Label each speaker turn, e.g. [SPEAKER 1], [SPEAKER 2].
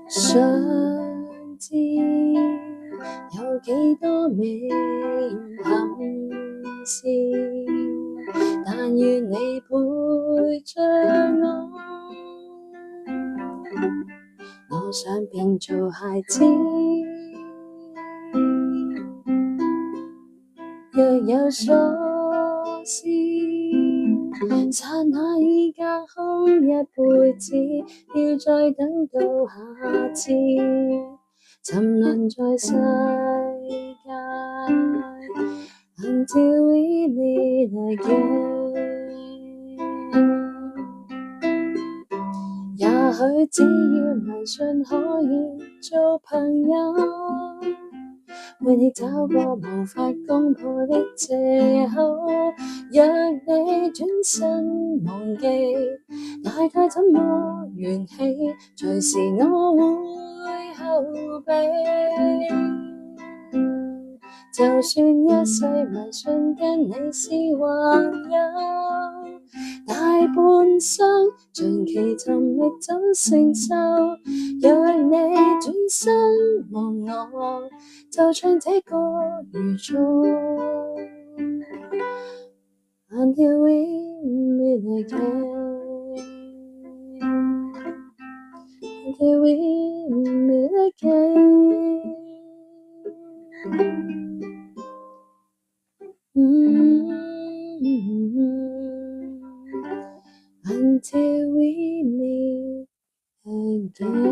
[SPEAKER 1] 想知有幾多美容憾事，但願你陪着我想變做孩子。若有所思，剎那已隔空一輩子，要再等到下次，沉淪在世界 Until we meet again。 也許只要迷信可以做朋友，為你找個無法攻破的藉口，若你轉身忘記，大概怎麼緣起，隨時我會後備。就算一世迷信跟你是還友，大半生長期尋覓怎承受，若你轉身忘我，就唱這歌如鐘。Until we meet again, until we meet again. Until we meet again.